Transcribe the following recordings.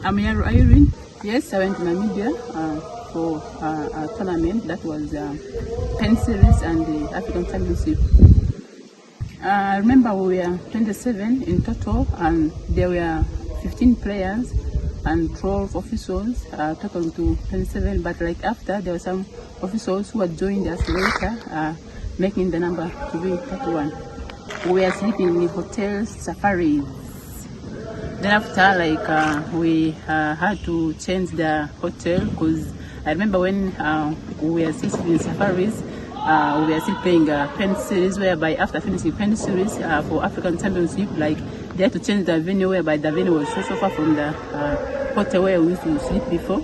I'm Irene. Yes, I went to Namibia for a tournament that was Pent series and the African Championship. I remember we were 27 in total, and there were 15 players and 12 officials, total to 27. But like after, there were some officials who had joined us later, making the number to be 31. We were sleeping in hotels, safaris. Then after, we had to change the hotel, because I remember when we were still sleeping in safaris, we were still playing Pent series, whereby after finishing Pent series for African Championship, they had to change the venue, whereby the venue was so far from the hotel where we used to sleep before.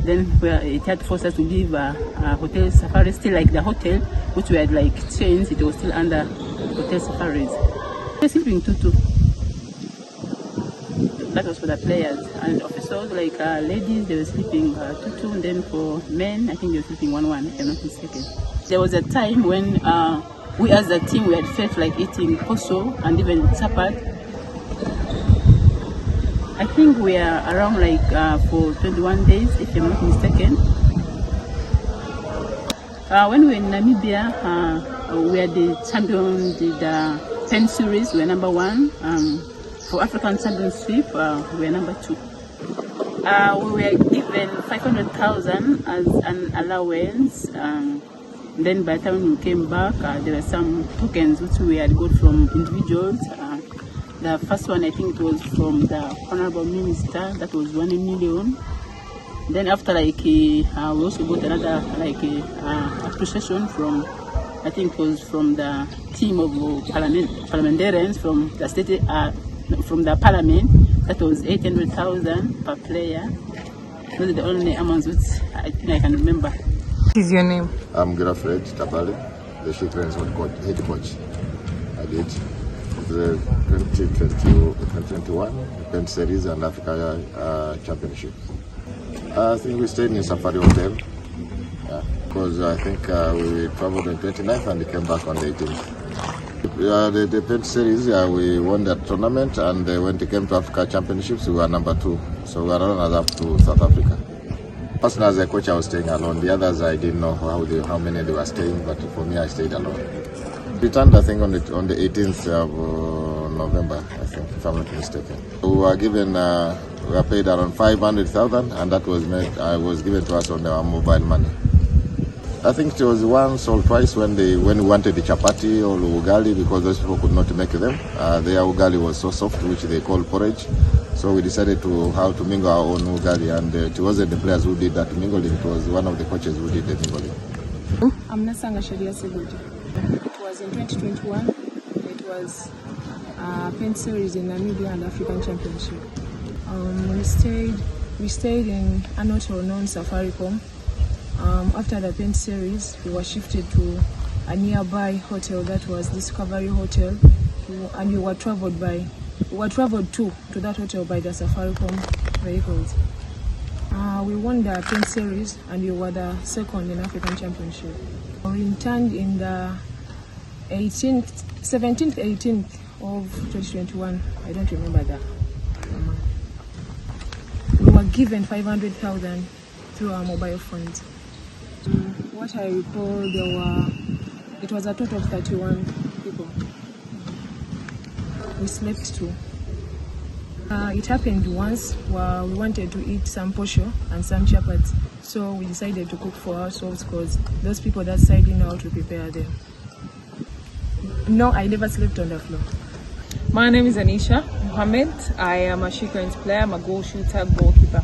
Then it had to force us to leave hotel safari, still like the hotel which we had changed, it was still under hotel safaris. We were sleeping in tutu. That was for the players, and officials ladies, they were sleeping tutu, and then for men, I think they were sleeping 1-1, if I'm not mistaken. There was a time when we as a team, we had felt like eating koso and even chapat. I think we are around for 21 days, if I'm not mistaken. When we were in Namibia, we are the champion, the Pent series, we were number 1. For African Championship, we were number 2. We were given 500,000 as an allowance. Then by the time we came back, there were some tokens which we had got from individuals. The first one, I think it was from the Honorable Minister, that was 1 million. Then after we also got another appreciation from, I think it was from the team of parliamentarians from the state, from the parliament. That was 800,000 per player. Those are the only amounts which I think I can remember. What is your name? I'm Girafred Tabale, the children's head coach. I did the 2021 Pent Series and Africa Championship. I think we stayed in a Safari Hotel, because I think we traveled on 29th and we came back on the 18th. The Pent Series, we won that tournament, and when it came to Africa Championships, we were number 2. So we were runners-up to South Africa. Personally, as a coach, I was staying alone. The others, I didn't know how many they were staying, but for me, I stayed alone. Returned, I think, on the 18th of November, I think, if I'm not mistaken. We were given, we were paid around 500,000, and that was given to us on our mobile money. I think it was once or twice when we wanted the chapati or ugali, because those people could not make them. Their ugali was so soft, which they call porridge. So we decided how to mingle our own ugali, and it wasn't the players who did that mingling, it was one of the coaches who did the mingling. I'm Nasanga Sharia Seguji. It was in 2021. It was Pent Series in Namibia and African Championship. We stayed in an hotel known Safaricom. After the Pent Series, we were shifted to a nearby hotel, that was Discovery Hotel, and we were traveled to that hotel by the Safaricom vehicles. We won the Pent Series and we were the second in African Championship. We returned in the 17th, 18th of 2021. I don't remember that. We were given 500,000 through our mobile phones. What I recall, it was a total of 31 people. We slept 2. It happened once where we wanted to eat some posho and some chapats, so we decided to cook for ourselves, because those people that side didn't know how to prepare them. No, I never slept on the floor. My name is Anisha Mohammed. I am a Shikran's player. I'm a goal shooter, goalkeeper.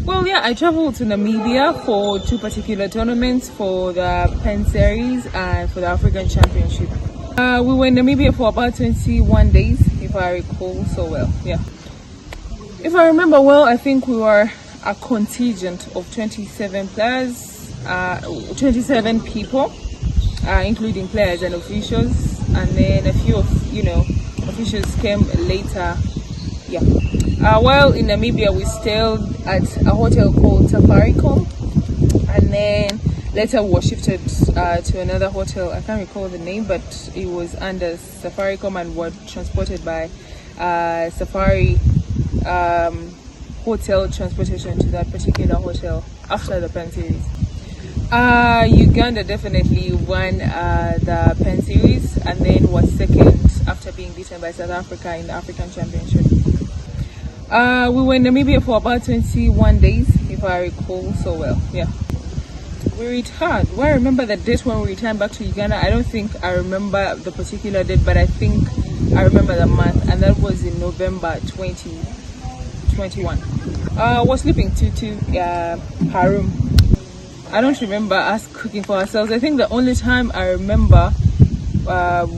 Well, yeah, I traveled to Namibia for 2 particular tournaments, for the Pent Series and for the African Championship. We were in Namibia for about 21 days, if I recall so well. Yeah. If I remember well, I think we were a contingent of 27 players, 27 people, including players and officials, and then a few officials came later. Yeah. While in Namibia, we stayed at a hotel called Safaricom, and then later we were shifted to another hotel. I can't recall the name, but it was under Safaricom and were transported by Safari hotel transportation to that particular hotel after the Pent series? Uganda definitely won the Pent series and then was second after being beaten by South Africa in the African Championship. We were in Namibia for about 21 days, if I recall so well. Yeah. We returned. Do I remember the date when we returned back to Uganda? I don't think I remember the particular date, but I think I remember the month, and that was in November 2021. I was sleeping to her room. I don't remember us cooking for ourselves. I think the only time I remember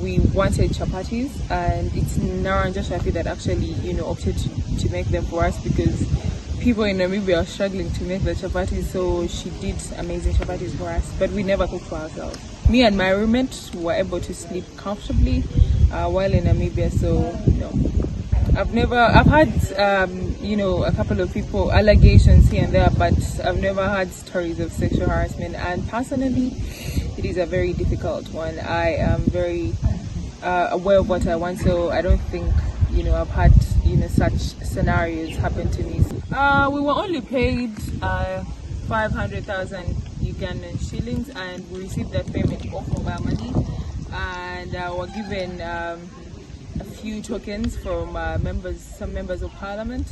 we wanted chapatis, and it's Naranja Shafi that actually, opted to make them for us because people in Namibia are struggling to make the chapatis, so she did amazing chapatis for us, but we never cooked for ourselves. Me and my roommate were able to sleep comfortably while in Namibia, so I've had a couple of people allegations here and there, but I've never had stories of sexual harassment, and personally it is a very difficult one. I am very aware of what I want, so I don't think I've had such scenarios happen to me. We were only paid 500,000 Ugandan shillings, and we received that payment off mobile money, and were given a few tokens from some members of parliament.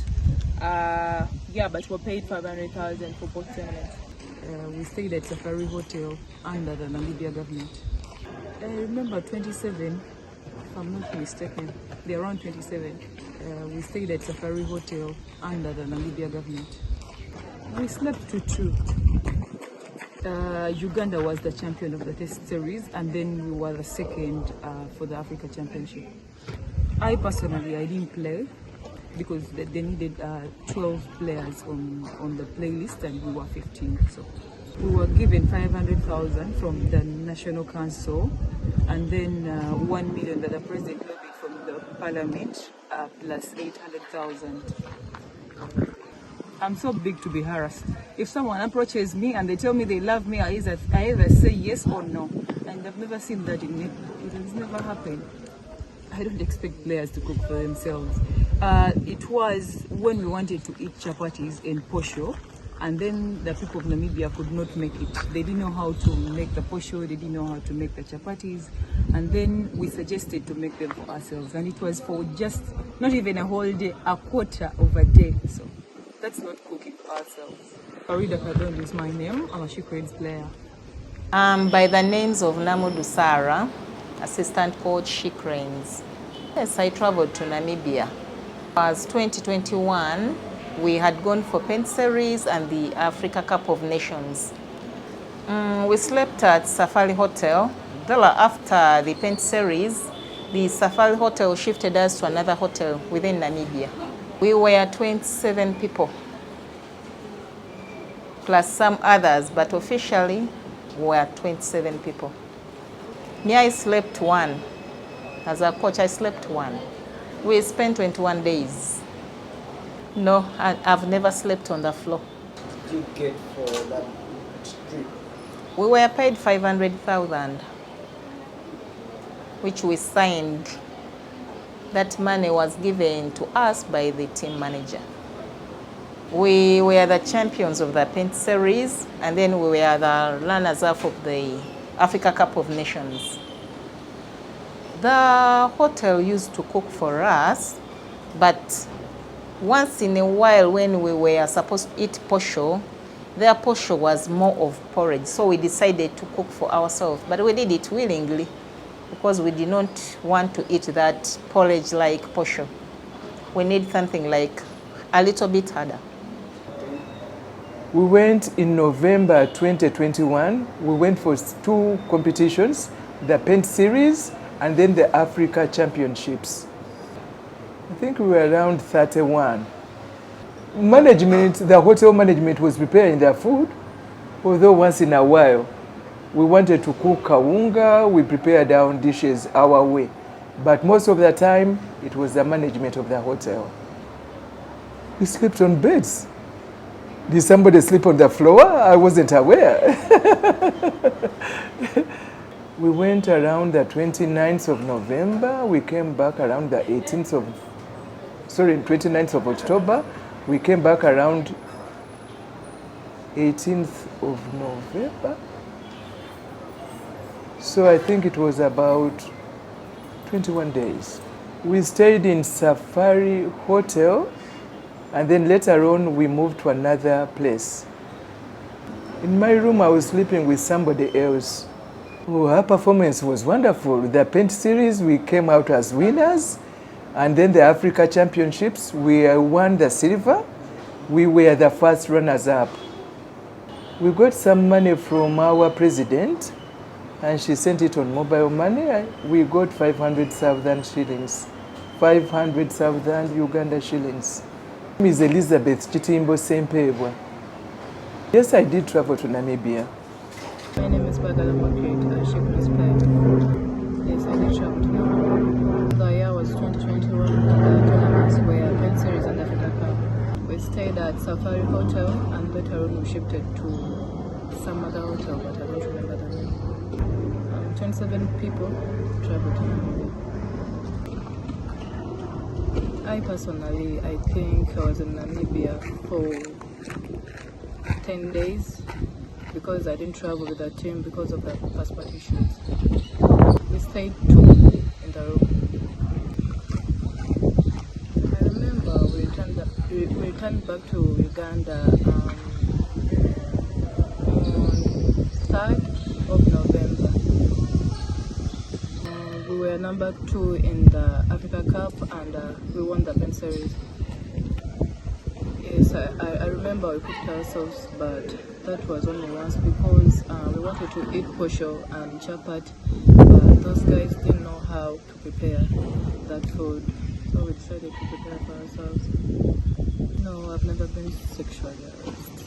But we're paid 500,000 for both tournaments. We stayed at Safari Hotel under the Namibia government. I remember 27, if I'm not mistaken. They're around 27. We stayed at Safari Hotel under the Namibia government. We slept to 2. Uganda was the champion of the test series, and then we were the second for the Africa Championship. I personally didn't play because they needed 12 players on the playlist, and we were 15. So we were given 500,000 from the National Council, and then 1 million that the president lobbied from the parliament, plus 800,000. I'm so big to be harassed. If someone approaches me and they tell me they love me, I either say yes or no. And I've never seen that in netball. It has never happened. I don't expect players to cook for themselves. It was when we wanted to eat chapatis in posho, and then the people of Namibia could not make it. They didn't know how to make the posho, they didn't know how to make the chapatis, and then we suggested to make them for ourselves, and it was for just not even a whole day, a quarter of a day. So that's not cooking for ourselves. Farida Kadon is my name. I'm a Shikred's player. By the names of Namudu Sara, assistant coach Shikrens. Yes, I traveled to Namibia. As 2021, we had gone for Pent Series and the Africa Cup of Nations. We slept at Safari Hotel. After the Pent Series, the Safari Hotel shifted us to another hotel within Namibia. We were 27 people, plus some others, but officially we were 27 people. Me, I slept 1. As a coach, I slept 1. We spent 21 days. No, I've never slept on the floor. Did you get for that trip? We were paid 500,000, which we signed. That money was given to us by the team manager. We were the champions of the Pent Series, and then we were the runners-up of the Africa Cup of Nations. The hotel used to cook for us, but once in a while when we were supposed to eat posho, their posho was more of porridge, so we decided to cook for ourselves. But we did it willingly because we did not want to eat that porridge like posho. We need something like a little bit harder. We went in November 2021. We went for 2 competitions, the Pent Series and then the Africa Championships. I think we were around 31. Management, the hotel management was preparing their food, although once in a while we wanted to cook kawunga, we prepared our own dishes our way. But most of the time, it was the management of the hotel. We slept on beds. Did somebody sleep on the floor? I wasn't aware. We went around the 29th of November. We came back around the 29th of October. We came back around 18th of November. So I think it was about 21 days. We stayed in Safari Hotel, and then later on we moved to another place. In my room I was sleeping with somebody else. Oh, our performance was wonderful. The Pent series, we came out as winners. And then the Africa Championships, we won the silver. We were the first runners-up. We got some money from our president, and she sent it on mobile money. We got 500,000 shillings, 500,000 Uganda shillings. My name is Elizabeth Chitimbo Sempebwa. Yes, I did travel to Namibia. My name is Bagala Margaret. She plays play. Yes, I did travel to Namibia. The year was 2021. The tournaments were Pent Series and Africa Cup. We stayed at Safari Hotel, and later on we shifted to some other hotel, but I don't remember the name. 27 people traveled to Namibia. I personally, I think I was in Namibia for 10 days because I didn't travel with the team because of the passport issues. We stayed 2 in the room. I remember we returned back to Uganda on 3rd of November. We were number 2 in the Africa Cup, and we won the Pent Series. Yes, I remember we cooked ourselves, but that was only once because we wanted to eat posho and chapati, but those guys didn't know how to prepare that food, so we decided to prepare for ourselves. No, I've never been sexually harassed.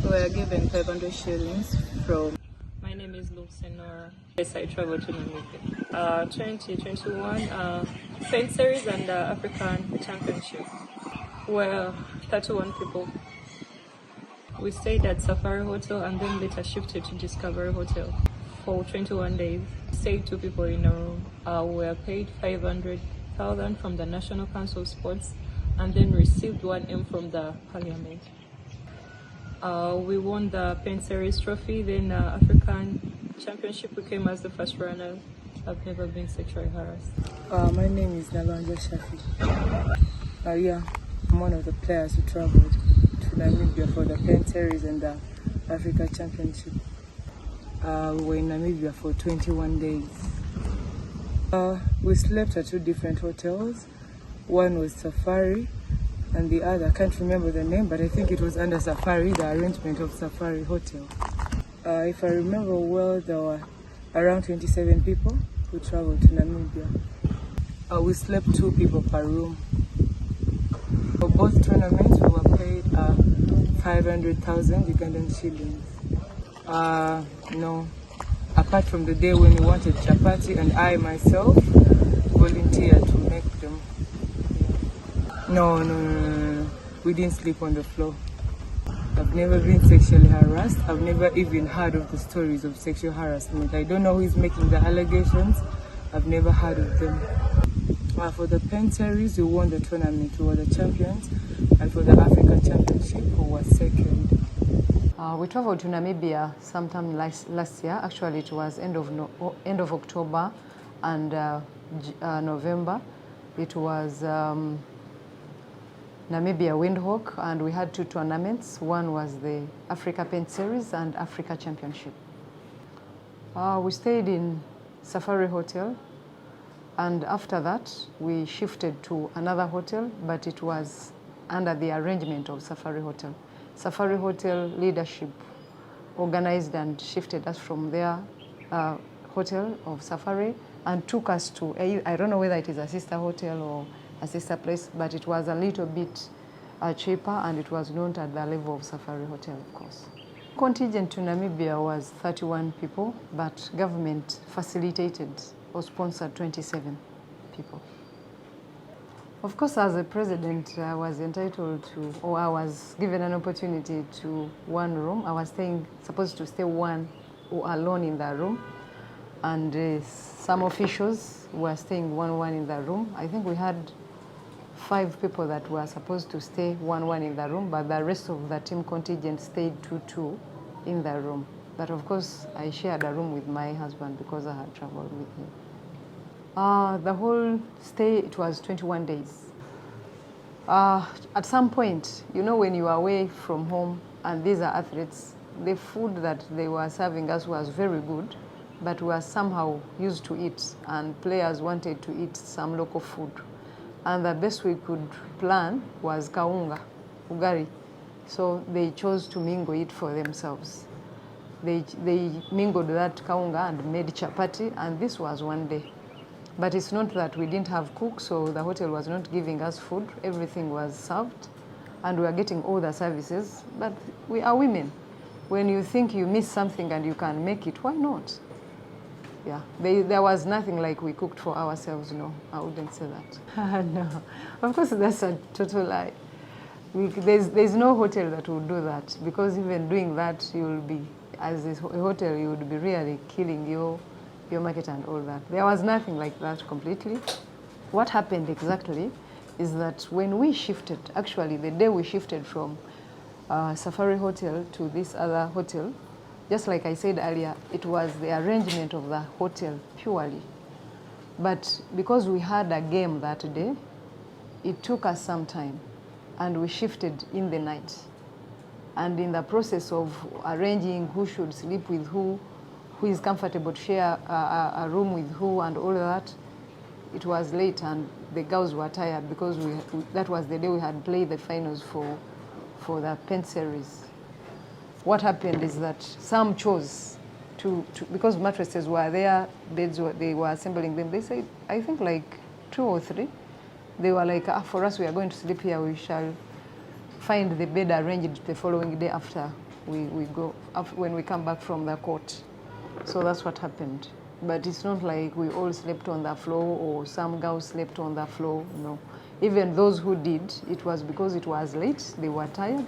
We were given 500 shillings from... My name is Lucenora. Yes, I traveled to Namibia. 2021 Pent Series and African Championship. Well, 31 people. We stayed at Safari Hotel and then later shifted to Discovery Hotel for 21 days. Stayed 2 people in a room. We were paid 500,000 from the National Council of Sports and then received 1M from the Parliament. We won the Pent Series trophy, then African Championship we came as the first runner. I've never been sexually harassed. My name is Nalanja Shafi. Yeah, I'm one of the players who traveled to Namibia for the Pent Series and the Africa Championship. We were in Namibia for 21 days. We slept at 2 different hotels. One was Safari, and the other, I can't remember the name, but I think it was under Safari, the arrangement of Safari Hotel. If I remember well, there were around 27 people who traveled to Namibia. We slept 2 people per room. For both tournaments, we were paid 500,000 Ugandan shillings. No, apart from the day when we wanted chapati, and I myself volunteered to make them. No. We didn't sleep on the floor. I've never been sexually harassed. I've never even heard of the stories of sexual harassment. I don't know who is making the allegations. I've never heard of them. For the Pent Series, we won the tournament. We were the champions. And for the African Championship, we were second. We traveled to Namibia sometime last year. Actually, it was end of October and November. It was Namibia Windhoek, and we had 2 tournaments. One was the Africa Pent Series and Africa Championship. We stayed in Safari Hotel, and after that we shifted to another hotel, but it was under the arrangement of Safari Hotel. Safari Hotel leadership organized and shifted us from their hotel of Safari and took us to, I don't know whether it is a sister hotel or a sister place, but it was a little bit cheaper, and it was not at the level of Safari Hotel, of course. Contingent to Namibia was 31 people, but government facilitated or sponsored 27 people. Of course, as a president, I was entitled to, or I was given an opportunity to 1 room. I was supposed to stay 1 or alone in the room, and some officials were staying 1 in the room. I think we had 5 people that were supposed to stay 1-1 in the room, but the rest of the team contingent stayed 2-2 in the room. But of course, I shared a room with my husband because I had traveled with him. The whole stay, it was 21 days. At some point, you know, when you are away from home and these are athletes, the food that they were serving us was very good, but we were somehow used to it, and players wanted to eat some local food. And the best we could plan was kaunga, ugari. So they chose to mingle it for themselves. They mingled that kaunga and made chapati, and this was one day. But it's not that we didn't have cooks, so the hotel was not giving us food. Everything was served, and we are getting all the services. But we are women. When you think you miss something and you can make it, why not? Yeah, there was nothing like we cooked for ourselves, no, I wouldn't say that. No, of course that's a total lie. There's no hotel that will do that, because even doing that, you'll be, as a hotel, you would be really killing your market and all that. There was nothing like that completely. What happened exactly is that when we shifted, actually the day we shifted from Safari Hotel to this other hotel, just like I said earlier, it was the arrangement of the hotel purely. But because we had a game that day, it took us some time, and we shifted in the night. And in the process of arranging who should sleep with who is comfortable to share a room with who and all that, it was late and the girls were tired because that was the day we had played the finals for the Pent series. What happened is that some chose to because mattresses were there, beds they were assembling them. They said, I think like 2 or 3, they were like, for us we are going to sleep here, we shall find the bed arranged the following day after when we come back from the court. So that's what happened. But it's not like we all slept on the floor or some girls slept on the floor, no. Even those who did, it was because it was late, they were tired.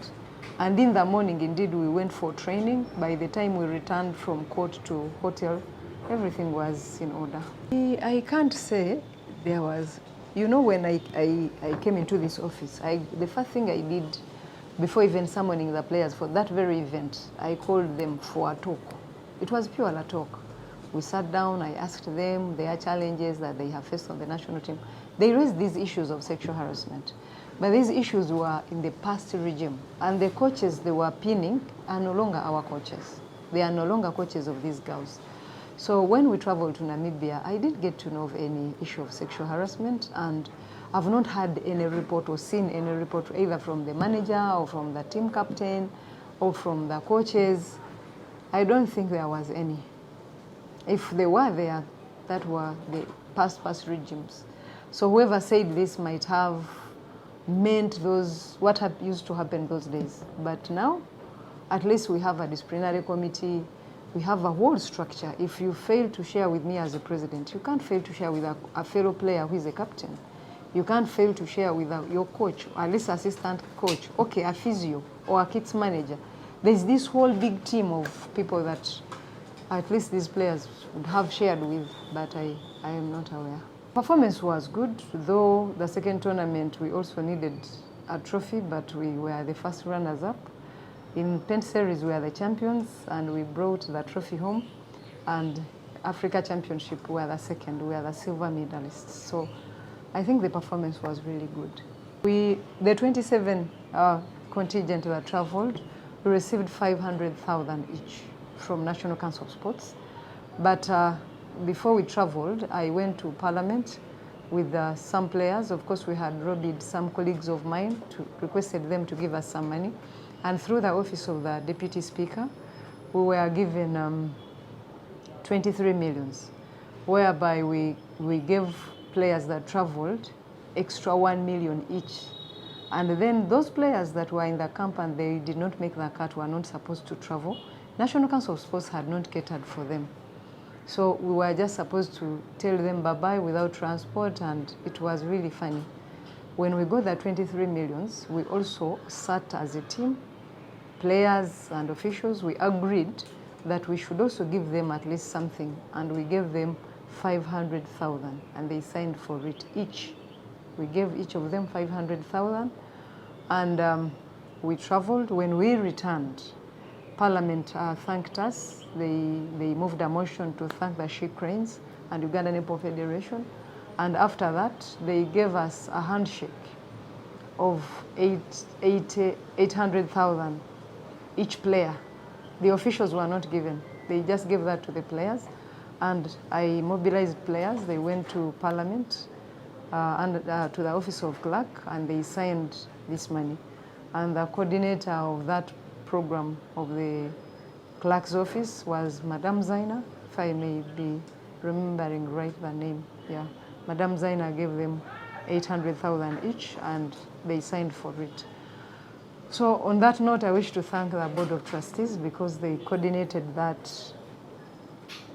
And in the morning, indeed, we went for training. By the time we returned from court to hotel, everything was in order. I can't say there was, you know, when I came into this office, the first thing I did before even summoning the players for that very event, I called them for a talk. It was pure a talk. We sat down, I asked them their challenges that they have faced on the national team. They raised these issues of sexual harassment. But these issues were in the past regime. And the coaches they were pinning are no longer our coaches. They are no longer coaches of these girls. So when we traveled to Namibia, I didn't get to know of any issue of sexual harassment, and I've not had any report or seen any report either from the manager or from the team captain or from the coaches. I don't think there was any. If they were there, that were the past regimes. So whoever said this might have meant what used to happen those days. But now, at least we have a disciplinary committee, we have a whole structure. If you fail to share with me as a president, you can't fail to share with a fellow player who is a captain. You can't fail to share with your coach, or at least assistant coach, okay, a physio, or a kids manager. There's this whole big team of people that at least these players would have shared with, but I am not aware. Performance was good, though the second tournament we also needed a trophy, but we were the first runners-up. In Pent series we were the champions and we brought the trophy home, and Africa Championship we were the second, we were the silver medalists. So I think the performance was really good. The 27 contingent that traveled, we received 500,000 each from National Council of Sports. But before we traveled, I went to Parliament with some players. Of course, we had lobbied some colleagues of mine, requested them to give us some money. And through the office of the Deputy Speaker, we were given 23 millions, whereby we gave players that traveled extra 1 million each. And then those players that were in the camp and they did not make the cut were not supposed to travel. National Council of Sports had not catered for them. So we were just supposed to tell them bye-bye without transport, and it was really funny. When we got the 23 millions, we also sat as a team, players and officials, we agreed that we should also give them at least something, and we gave them 500,000, and they signed for it each. We gave each of them 500,000, and we traveled. When we returned, Parliament thanked us. They moved a motion to thank the She Cranes and Uganda Netball Federation, and after that, they gave us a handshake of 800,000 each player. The officials were not given. They just gave that to the players, and I mobilized players. They went to Parliament and to the Office of Clerk, and they signed this money. And the coordinator of that program of the clerk's office was Madame Zaina, if I may be remembering right the name. Yeah, Madame Zaina gave them 800,000 each, and they signed for it. So on that note, I wish to thank the Board of Trustees because they coordinated that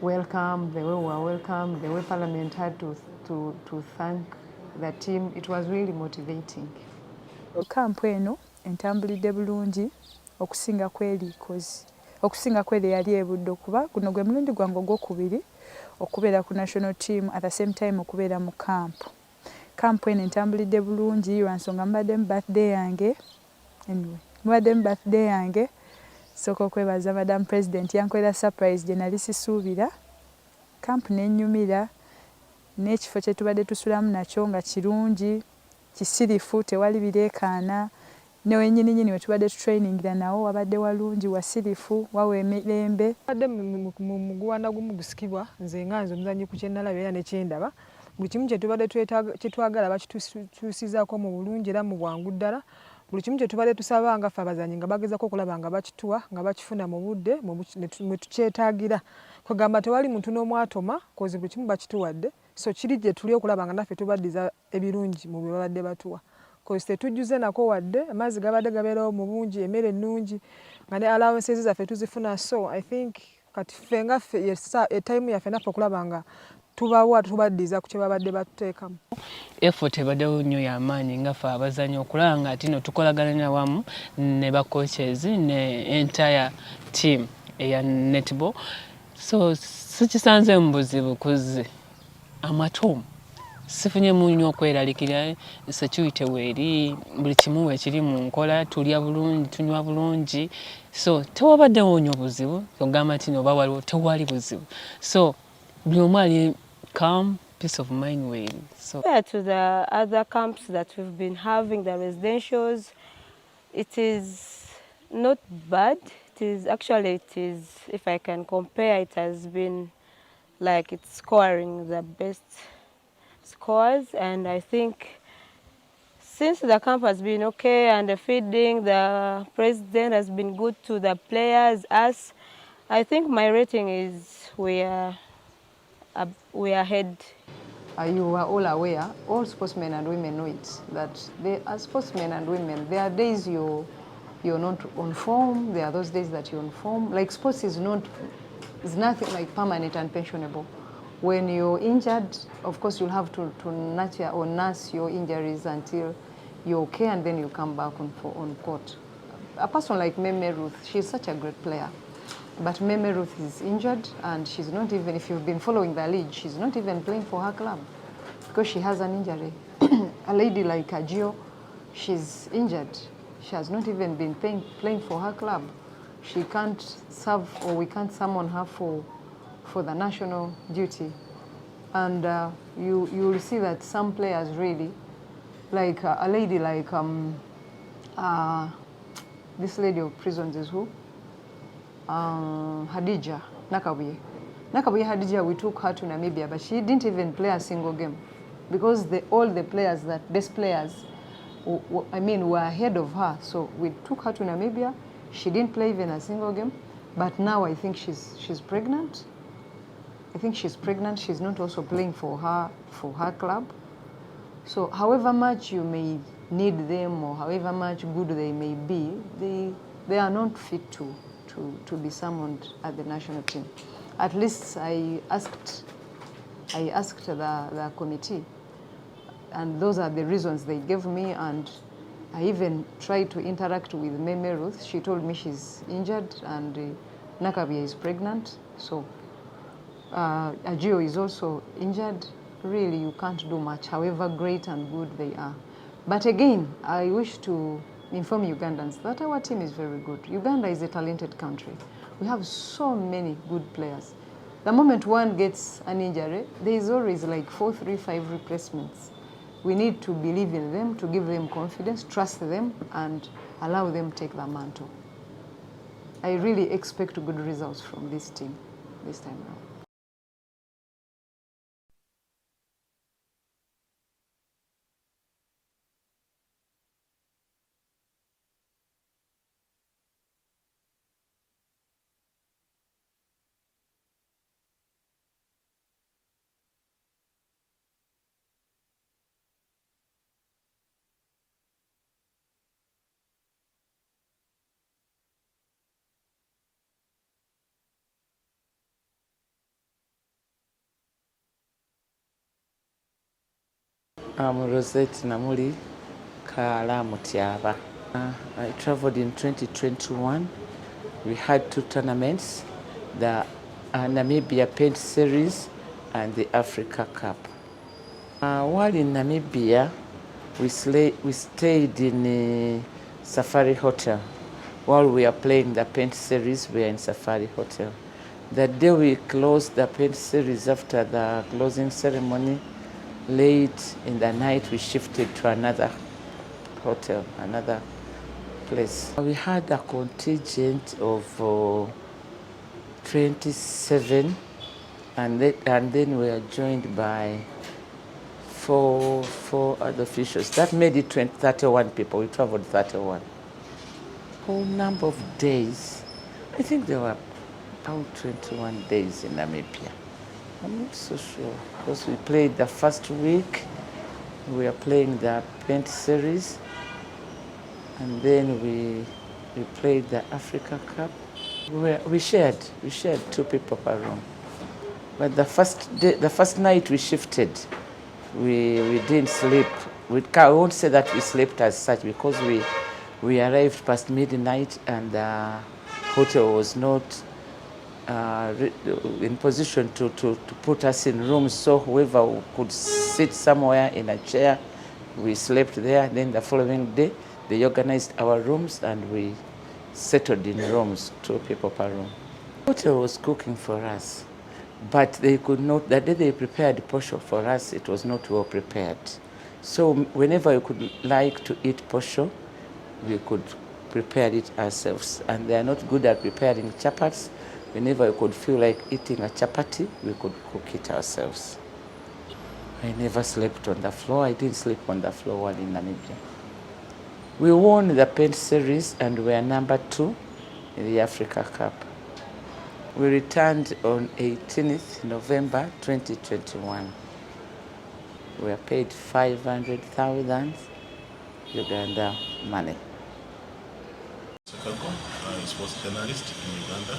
welcome, the way we were welcomed, the way Parliament had to thank the team. It was really motivating. Kampu eno entambulidde bulungi okusinga kweri yali ebudde okuba guno gwe mulundi gwange ogwokubiri okubeera ku national team at the same time okubeera mu kampu. Kampu eno entambulidde bulungi lwansonga mbadde mu birthday yange. Anyway, mbadde mu birthday yange. Sooka okwebaza Madam President yankolera surprise gye nali sisuubira. Kampu n'ennyumira n'ekifo kye tubadde tusulamu nakyo nga kirungi, kisirifu, tewali bireekaana. Ne wennyini we tubadde tutrainingira nawo wabadde walungi, wasirifu, wawa emirembe. Badde mu mugwana gumu gusikibwa nze nga nze omuzannyi ku kyennalaba era ne kyendaba. Buli kimu kye tubadde kyetwagala bakituusizaako mu bulungi era mu bwangu ddala. Buli kimu kye tubadde tusaba nga ffe abazannyi nga bagezaako okulaba nga bakituwa nga bakifuna mu budde mwe tukyetaagira. Kwegamba tewali muntu n'omu atoma kozi buli kimu bakituwadde. So kiri gye tuli okulaba nga naffe tubaddiza ebirungi mu bye babadde batuwa. Kozi tetujjuze nako wadde amazzi gabadde gabeerawo mu bungi, emmere ennungi nga ne allowances zaffe tuzifuna. So I think kati ffe nga ffe etime yaffe naffe okulaba nga tubawa tubaddiza ku kye babadde batuteekamu. Effort ebaddewo nnyo y'amaanyi nga ffe abazannyi okulaba nga tino tukolagana wamu ne ba coaches ne entire team eya netball. So sikisanze mu buzibu kuzze amatomu sifunyemu nnyo okweraliikirira security weeri buli kimu weekiri mu nkola tulya bulungi tunywa bulungi. So tewabaddewo nnyo buzibu ogamba nti oba waliwo tewali buzibu. So buli omu ali calm, peace of mind way. So compared to the other camps that we've been having, the residentials, it is not bad. It is, if I can compare, it has been like it's scoring the best scores, and I think since the camp has been okay and the feeding, the president has been good to the players, us, I think my rating is we are ahead. You are all aware, all sportsmen and women know it, that they, as sportsmen and women, there are days you're not on form, there are those days that you're on form. Like sports is nothing like permanent and pensionable. When you're injured, of course you'll have to nurture or nurse your injuries until you're okay, and then you come back on court. A person like Meme Ruth, she's such a great player. But Meme Ruth is injured, and she's not even, if you've been following the league, she's not even playing for her club because she has an injury. A lady like Gio, she's injured. She has not even been playing for her club. She can't serve, or we can't summon her for the national duty. And you will see that some players really, like a lady like this lady of prisons is who? Hadija Nakabuye. Nakabuye Hadija, we took her to Namibia, but she didn't even play a single game because all the players, best players, were ahead of her. So we took her to Namibia. She didn't play even a single game, but now I think she's pregnant. I think she's pregnant. She's not also playing for her club. So however much you may need them or however much good they may be, they are not fit to be summoned at the national team. At least I asked the committee, and those are the reasons they gave me, and I even tried to interact with Meme Ruth. She told me she's injured and Nakabia is pregnant. So Ajio is also injured. really you can't do much, however great and good they are. But again, I wish to inform Ugandans that our team is very good. Uganda is a talented country. We have so many good players. The moment one gets an injury, there is always like 4, 3, 5 replacements. We need to believe in them, to give them confidence, trust them, and allow them take the mantle. I really expect good results from this team this time around. I'm Rosette Namuli Kala Mutiaba. I traveled in 2021. We had 2 tournaments, the Namibia Pent Series and the Africa Cup. While in Namibia, we stayed in a Safari Hotel. While we are playing the Pent Series, we are in Safari Hotel. The day we closed the Pent Series, after the closing ceremony, late in the night, we shifted to another hotel, another place. We had a contingent of 27, and then we are joined by four other officials. That made it 31 people. We traveled 31. Whole number of days, I think there were about 21 days in Namibia. I'm not so sure, because we played the first week, we are playing the Pent Series, and then we played the Africa Cup. We shared 2 people per room. But the first night we shifted, we didn't sleep. I won't say that we slept as such, because we arrived past midnight and the hotel was not in position to put us in rooms, so whoever could sit somewhere in a chair, we slept there. Then the following day, they organized our rooms and we settled in rooms, 2 people per room. The hotel was cooking for us, but they could not, the day they prepared posho for us, it was not well prepared. So whenever we could like to eat posho, we could prepare it ourselves. And they are not good at preparing chapats. Whenever we could feel like eating a chapati, we could cook it ourselves. I never slept on the floor. I didn't sleep on the floor while in Namibia. We won the Pent Series and we are number 2 in the Africa Cup. We returned on 18th November 2021. We were paid 500,000 Uganda money. Sakago, a sports journalist in Uganda.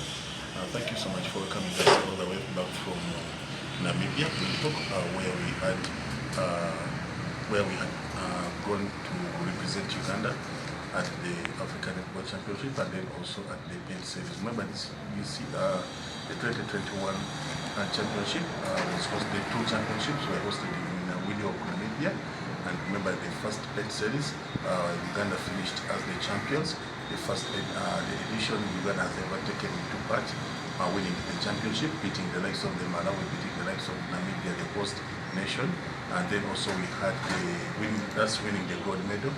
Thank you so much for coming us all the way back from Namibia, where we had gone to represent Uganda at the African Netball Championship and then also at the Pent Series. Remember this, you see the 2021 championship was hosted, the 2 championships were hosted in Namibia. And remember the first Pent Series, Uganda finished as the champions. The first edition Uganda has ever taken into part, winning the championship, beating the likes of the Malawi, beating the likes of Namibia, the host nation. And then also we had winning the gold medal.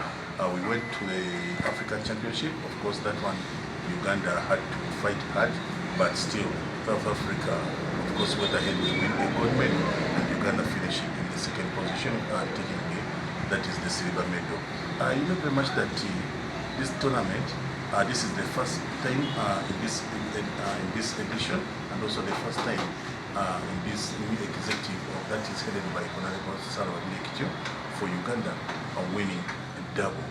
We went to the African Championship. Of course, that one Uganda had to fight hard, but still South Africa, of course, went ahead to win the gold medal, and Uganda finishing in the 2nd position, taking that is the silver medal. You know very much that this tournament, this is the first time in this edition, and also the first time in this new executive that is headed by Honorable Sarah Lekitio for Uganda, winning double,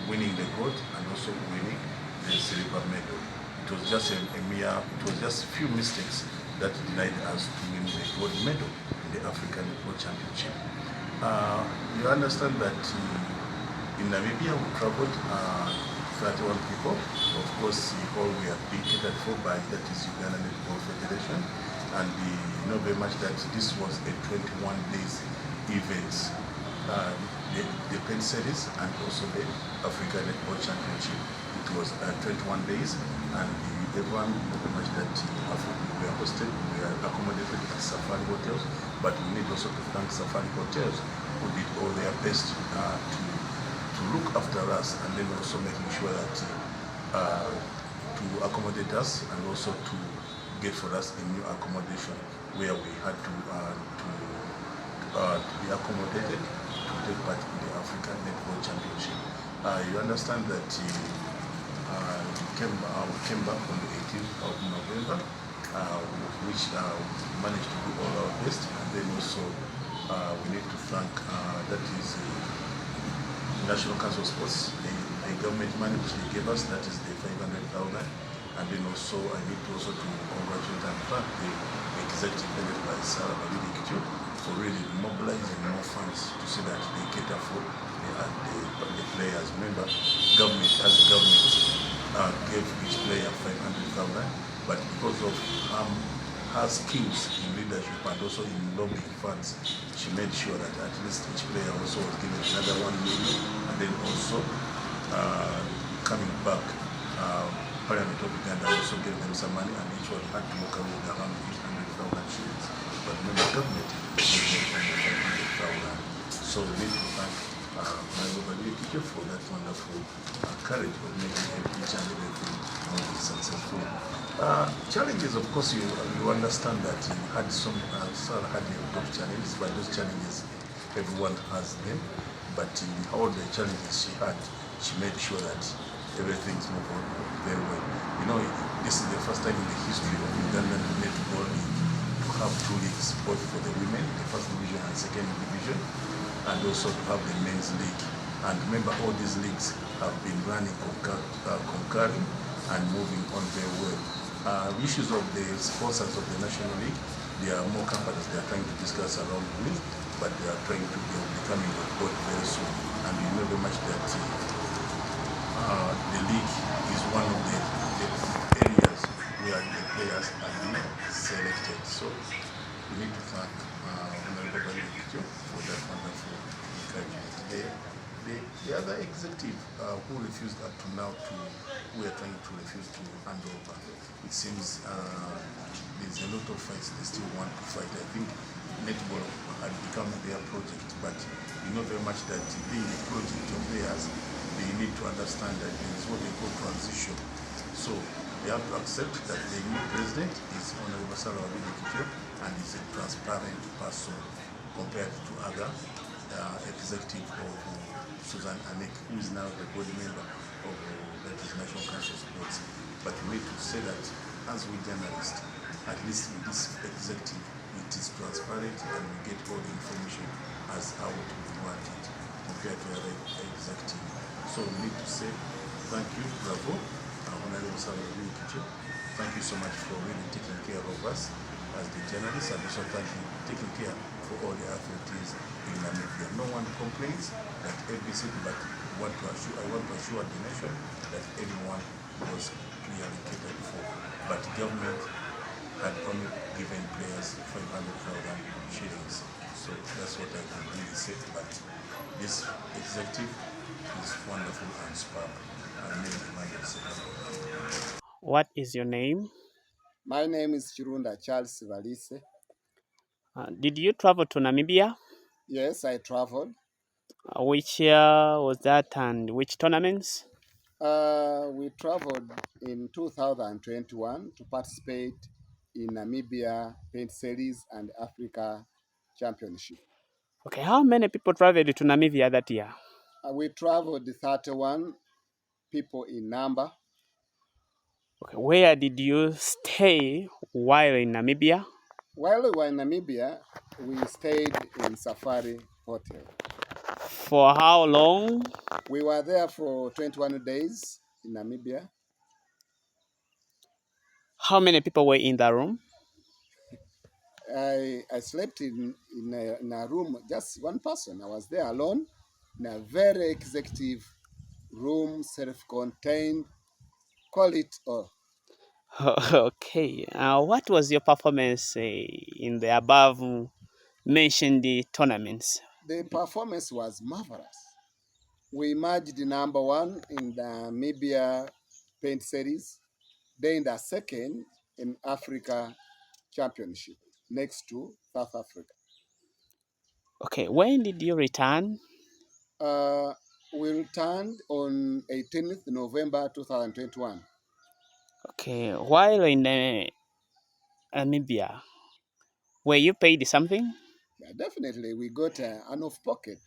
winning the gold and also winning the silver medal. It was just a few mistakes that denied us to win the gold medal in the African Netball Championship. You understand that in Namibia we traveled 31 people. Of course, all we are being catered for by that is Uganda Netball Federation. and you know very much that this was a 21 days event, the Pent Series and also the African Netball Championship. It was 21 days, and everyone know very much that we are hosted, we are accommodated at Safari Hotels, but we need also to thank Safari Hotels who did all their best to look after us, and then also making sure that to accommodate us and also to get for us a new accommodation where we had to be accommodated to take part in the African Netball Championship. You understand that we came back on the 18th of November, which managed to do all our best, and then also we need to thank that is National Council of Sports, the government money which they gave us, that is the 500,000, and then also I need to congratulate and thank the executive headed by Sarah Babidi for really mobilizing more funds to see that they cater for the players. Remember, government as a government gave each player 500,000, but because of her skills in leadership and also in lobbying funds, she made sure that at least each player also was given another 1 million, and then also coming back, Parliament of Uganda also gave them some money, and each one had to walk away with around 800,000 shillings. But remember, government gave them 500,000. So we need to thank my teacher for that wonderful courage of making each and everything successful. Challenges, of course, you understand that you had Sarah had a lot of challenges, but those challenges, everyone has them. But in all the challenges she had, she made sure that everything's moving on very well. You know, this is the first time in the history of Uganda Netball to have two leagues, both for the women, the first division and second division, and also to have the men's league. And remember, all these leagues have been running concurring and moving on very well. Issues of the sponsors of the National League, there are more companies they are trying to discuss around with, but they are trying to be coming on board very soon. And you know very much that the league is one of the areas where the players are being selected. So we need to thank Honorable Babidi for that wonderful encouragement. The other executive who refused up to now we are trying to refuse to hand over. It seems there's a lot of fights they still want to fight. I think netball had become their project, but you know very much that being a project of theirs, they need to understand that there is what they call transition. So they have to accept that the new president is Honorable Sarah Babidi, and is a transparent person compared to other executive of Susan Anek, who is now the board member of that is National Council of Sports. But we need to say that as we journalists, at least in this executive, it is transparent and we get all the information as how it would want it compared to other executive. So we need to say thank you, bravo, Honorable Sarah Babidi. Thank you so much for really taking care of us as the journalists, and also thank you taking care for all the athletes in Namibia. No one complains that every city, but I want to assure the nation that everyone was clearly catered for. But government had only given players 500,000 shillings. So that's what I can really say. But this executive is wonderful and superb. What is your name? My name is Chirunda Charles Valise. Did you travel to Namibia? Yes, I traveled. Which year was that and which tournaments? We traveled in 2021 to participate in Namibia Pent Series and Africa Championship. Okay, how many people traveled to Namibia that year? We traveled 31 people in number. Okay, where did you stay while in Namibia? While we were in Namibia, we stayed in Safari Hotel. For how long? We were there for 21 days in Namibia. How many people were in the room? I slept in a room, just one person. I was there alone in a very executive room, self-contained, call it all. Okay. What was your performance in the above mentioned tournaments? The performance was marvelous. We emerged number one in the Namibia Paint Series, then the second in Africa Championship, next to South Africa. Okay. When did you return? We returned on 18th November 2021. Okay. While in Namibia, were you paid something? Yeah, definitely, we got an off pocket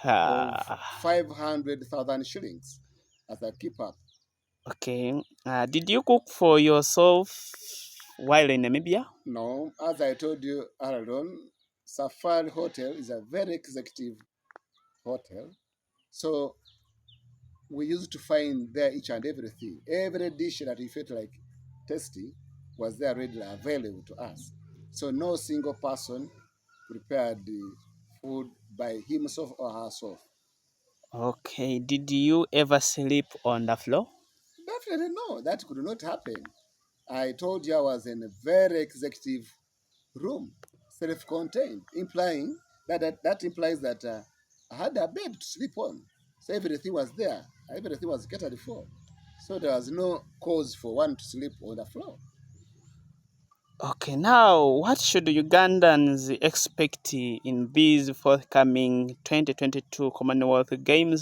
of Ah, 500,000 shillings as a keep up. okay. Did you cook for yourself while in Namibia? No, as I told you earlier on, Safari Hotel is a very executive hotel. So we used to find there each and everything. Every dish that we felt like tasty was there readily available to us. So no single person prepared the food by himself or herself. Okay. Did you ever sleep on the floor? Definitely no, that could not happen. I told you I was in a very executive room, self-contained, implying that implies that I had a bed to sleep on. So everything was there. Everything was catered for. So there was no cause for one to sleep on the floor. Okay, now what should Ugandans expect in these forthcoming 2022 Commonwealth Games?